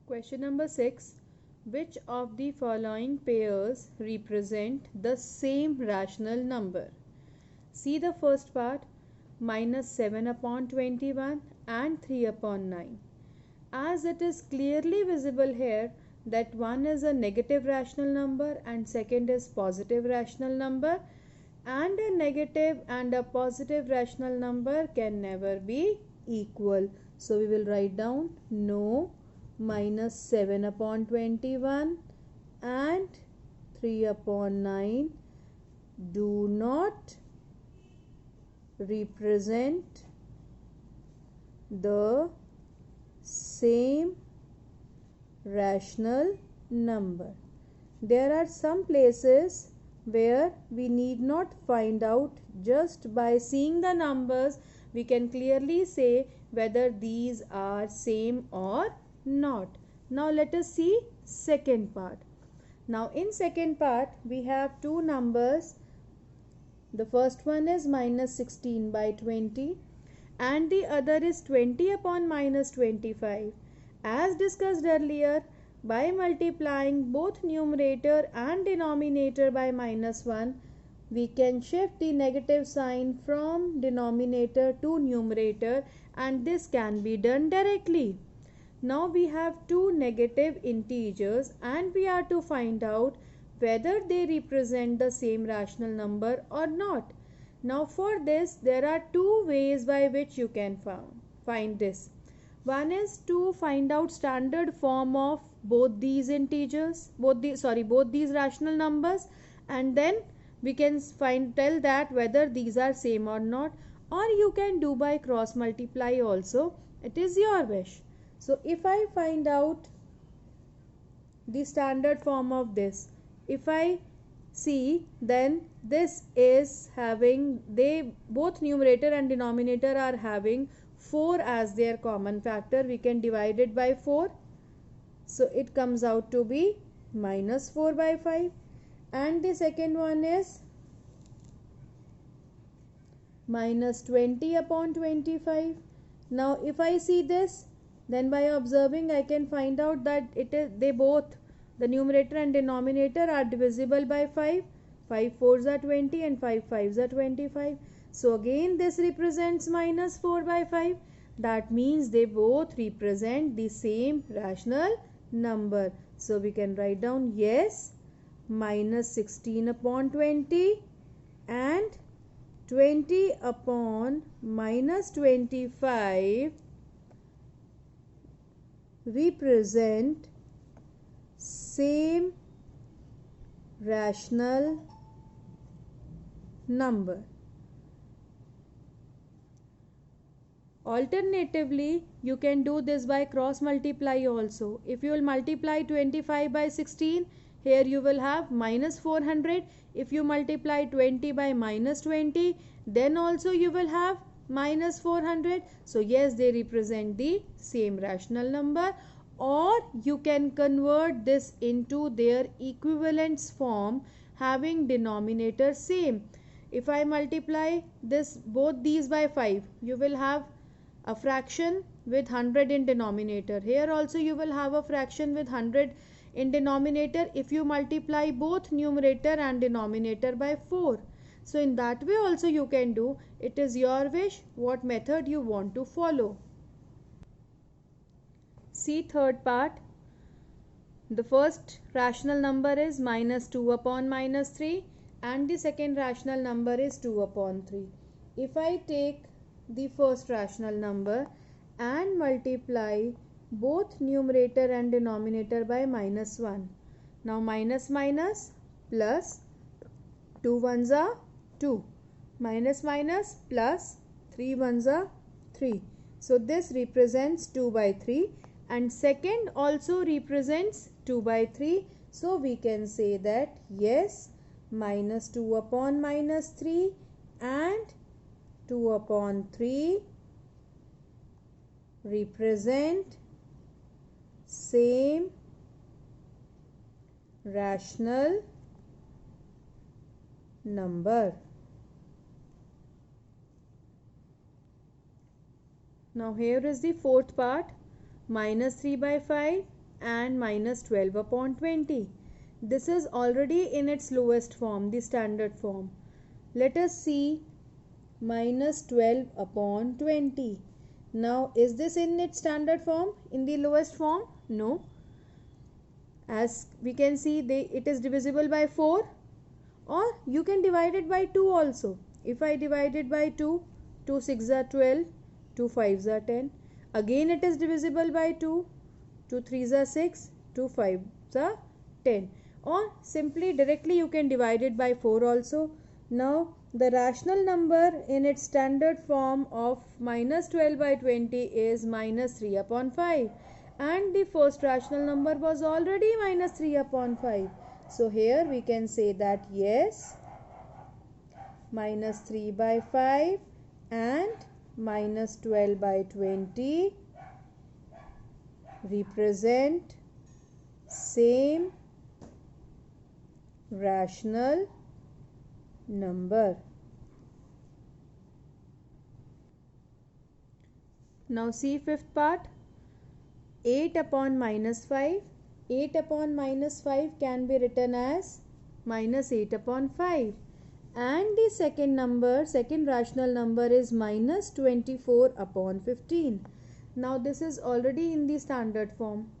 Question number 6. Which of the following pairs represent the same rational number? See the first part, minus 7 upon 21 and 3 upon 9. As it is clearly visible here that one is a negative rational number and second is positive rational number, and a negative and a positive rational number can never be equal. So we will write down no, minus 7 upon 21 and 3 upon 9 do not represent the same rational number. There are some places where we need not find out, just by seeing the numbers we can clearly say whether these are same or not. Now let us see second part. Now in second part we have two numbers. The first one is minus 16 by 20 and the other is 20 upon minus 25. As discussed earlier, by multiplying both numerator and denominator by minus 1, we can shift the negative sign from denominator to numerator, and this can be done directly. Now we have two negative integers and we are to find out whether they represent the same rational number or not. Now for this there are two ways by which you can find this. One is to find out standard form of both these integers, both these rational numbers, and then we can tell that whether these are same or not, or you can do by cross multiply also. It is your wish. So if I find out the standard form of this, if I see, then this is having, both numerator and denominator are having 4 as their common factor. We can divide it by 4. So it comes out to be minus 4 by 5. And the second one is minus 20 upon 25. Now if I see this, then by observing I can find out that the numerator and denominator are divisible by 5. 5 4s are 20 and 5 5s are 25. So again this represents minus 4 by 5. That means they both represent the same rational number. So we can write down yes, minus 16 upon 20 and 20 upon minus 25 represent same rational number. Alternatively, you can do this by cross multiply also. If you will multiply 25 by 16, here you will have minus 400. If you multiply 20 by minus 20, then also you will have minus 400. So yes, they represent the same rational number. Or you can convert this into their equivalence form having denominator same. If I multiply both these by 5, you will have a fraction with 100 in denominator. Here also you will have a fraction with 100 in denominator if you multiply both numerator and denominator by 4. So in that way also you can do. It is your wish what method you want to follow. See third part. The first rational number is minus 2 upon minus 3 and the second rational number is 2 upon 3. If I take the first rational number and multiply both numerator and denominator by minus 1. Now minus minus plus, 2 ones are 2, minus minus plus, 3 ones are 3. So this represents 2 by 3 and second also represents 2 by 3. So we can say that yes, minus 2 upon minus 3 and 2 upon 3 represent same rational number. Now here is the fourth part. Minus 3 by 5 and minus 12 upon 20. This is already in its lowest form, the standard form. Let us see minus 12 upon 20. Now, is this in its standard form, in the lowest form? No. As we can see, it is divisible by 4, or you can divide it by 2 also. If I divide it by 2, 2 6 are 12, 2 5 are 10. Again it is divisible by 2, 2 3 are 6, 2 5 are 10. Or simply directly you can divide it by 4 also. Now the rational number in its standard form of minus 12 by 20 is minus 3 upon 5. And the first rational number was already minus 3 upon 5. So here we can say that yes, minus 3 by 5 and minus 12 by 20 represent same rational number. Now see fifth part. 8 upon minus 5. 8 upon minus 5 can be written as minus 8 upon 5. And the second rational number is minus 24 upon 15. Now this is already in the standard form.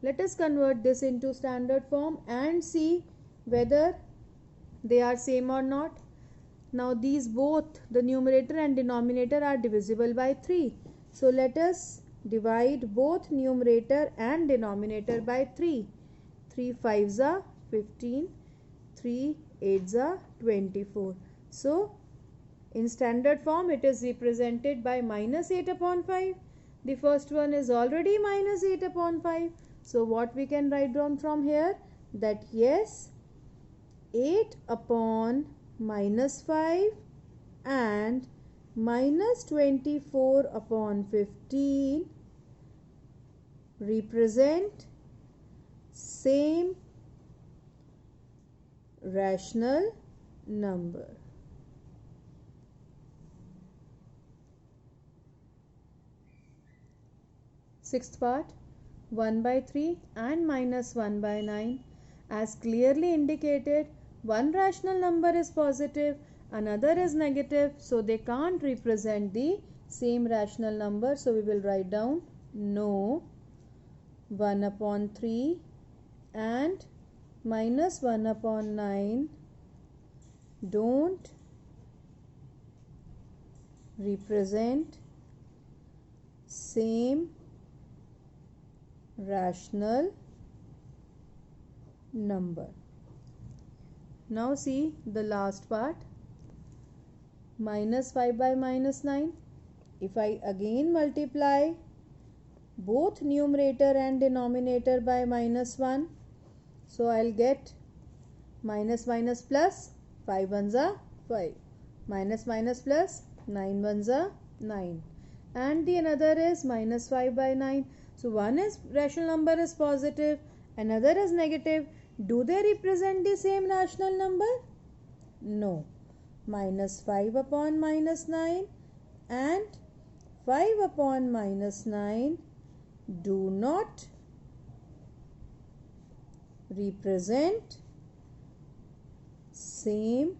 Let us convert this into standard form and see whether they are same or not. Now these both, the numerator and denominator, are divisible by 3. So let us divide both numerator and denominator by 3. 3 5s are 15, 3 8s are 24. So in standard form it is represented by minus 8 upon 5. The first one is already minus 8 upon 5. So what we can write down from here? That yes, 8 upon minus 5 and minus 24 upon 15 represent same rational number. Sixth part, 1 by 3 and minus 1 by 9. As clearly indicated, one rational number is positive, another is negative, so they can't represent the same rational number. So we will write down no, 1 upon 3 and minus 1 upon 9 don't represent same rational number. Now see the last part, minus 5 by minus 9. If I again multiply both numerator and denominator by minus 1, so I'll get minus minus plus, 5 ones are 5, minus minus plus, 9 ones are 9, and the another is minus 5 by 9. So one is rational number is positive, another is negative. Do they represent the same rational number? No. Minus 5 upon minus 9 and 5 upon minus 9 do not represent same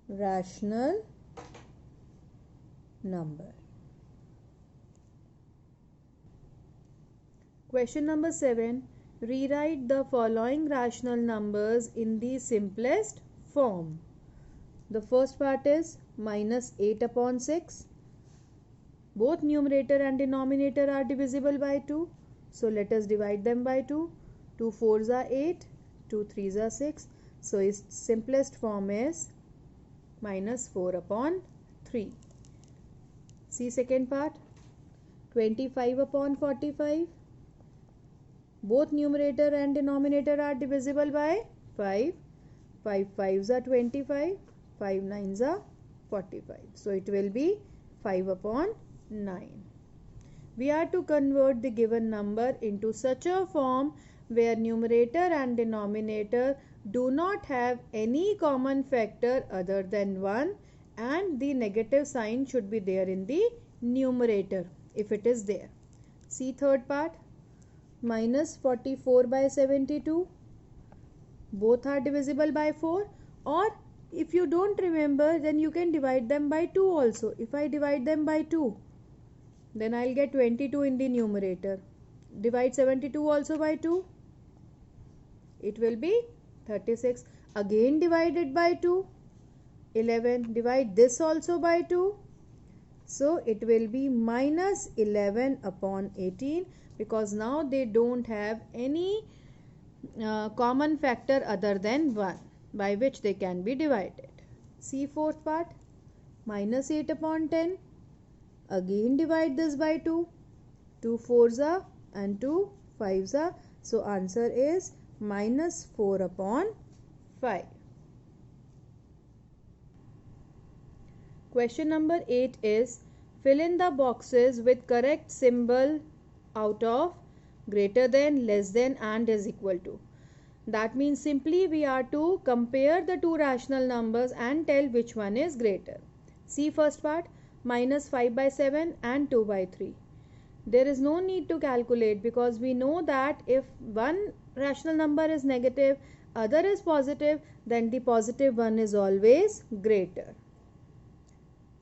rational number. Question number 7. Rewrite the following rational numbers in the simplest form. The first part is minus 8 upon 6. Both numerator and denominator are divisible by 2. So let us divide them by 2. 2 4s are 8, 2 3s are 6. So its simplest form is minus 4 upon 3. See second part, 25 upon 45. Both numerator and denominator are divisible by 5. 5 5s are 25, 5 9s are 45. So it will be 5 upon 9. We are to convert the given number into such a form where numerator and denominator do not have any common factor other than 1, and the negative sign should be there in the numerator if it is there. See third part, minus 44 by 72. Both are divisible by 4, or if you don't remember, then you can divide them by 2 also. If I divide them by 2, then I'll get 22 in the numerator. Divide 72 also by 2. It will be 36. Again divided by 2. 11. Divide this also by 2. So it will be minus 11 upon 18, because now they don't have any common factor other than 1 by which they can be divided. See fourth part, minus 8 upon 10. Again divide this by 2. 2 4s are and 2 5s are. So answer is minus 4 upon 5. Question number 8 is, fill in the boxes with correct symbol out of greater than, less than and is equal to. That means simply we are to compare the two rational numbers and tell which one is greater. See first part, minus 5 by 7 and 2 by 3. There is no need to calculate, because we know that if one rational number is negative, other is positive, then the positive one is always greater.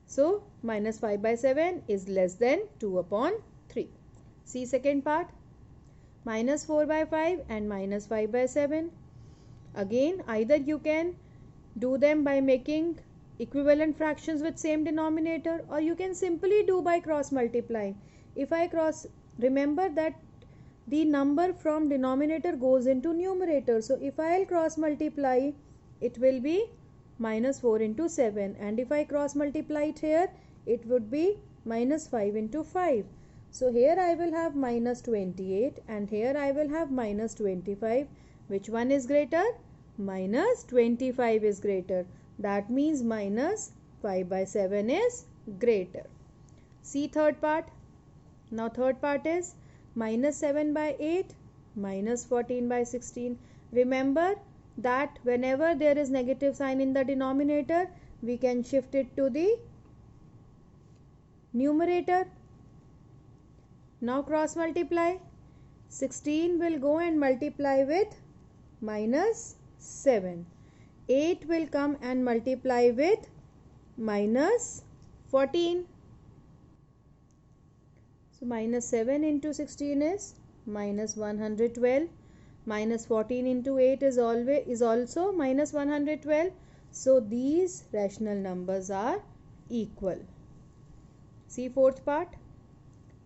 So minus 5 by 7 is less than 2 upon 3. See second part, minus 4 by 5 and minus 5 by 7. Again, either you can do them by making equivalent fractions with same denominator, or you can simply do by cross multiplying. If I remember that the number from denominator goes into numerator. So if I'll cross multiply, it will be minus 4 into 7, and if I cross multiply it here, it would be minus 5 into 5. So here I will have minus 28 and here I will have minus 25. Which one is greater? Minus 25 is greater. That means minus 5 by 7 is greater. See third part. Now third part is minus 7 by 8, minus 14 by 16. Remember that whenever there is negative sign in the denominator, we can shift it to the numerator. Now cross multiply. 16 will go and multiply with minus 7. 8 will come and multiply with minus 14. So minus 7 into 16 is minus 112. Minus 14 into 8 is also minus 112. So these rational numbers are equal. See fourth part.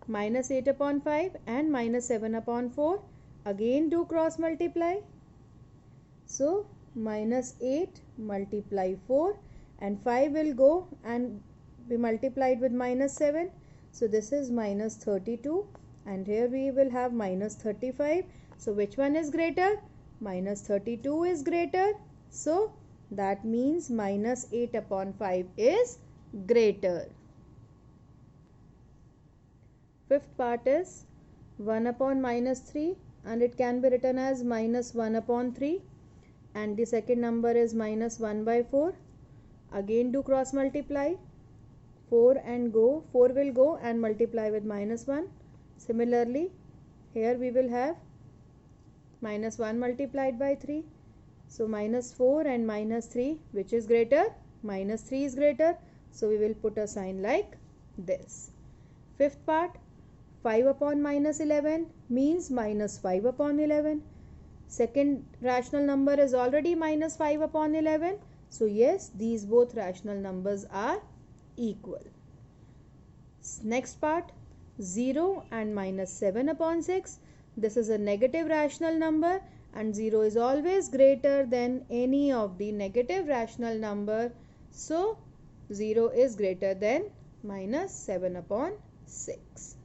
Minus 8 upon 5 and minus 7 upon 4. Again do cross multiply. So minus 8 multiply 4 and 5 will go and be multiplied with minus 7. So this is minus 32 and here we will have minus 35. So which one is greater? Minus 32 is greater. So that means minus 8 upon 5 is greater. Fifth part is 1 upon minus 3 and it can be written as minus 1 upon 3, and the second number is minus 1 by 4. Again do cross multiply. 4 will go and multiply with minus 1. Similarly, here we will have minus 1 multiplied by 3. So minus 4 and minus 3, which is greater? Minus 3 is greater. So we will put a sign like this. Fifth part, 5 upon minus 11 means minus 5 upon 11. Second rational number is already minus 5 upon 11. So yes, these both rational numbers are equal. Next part, 0 and minus 7 upon 6. This is a negative rational number and 0 is always greater than any of the negative rational number. So 0 is greater than minus 7 upon 6.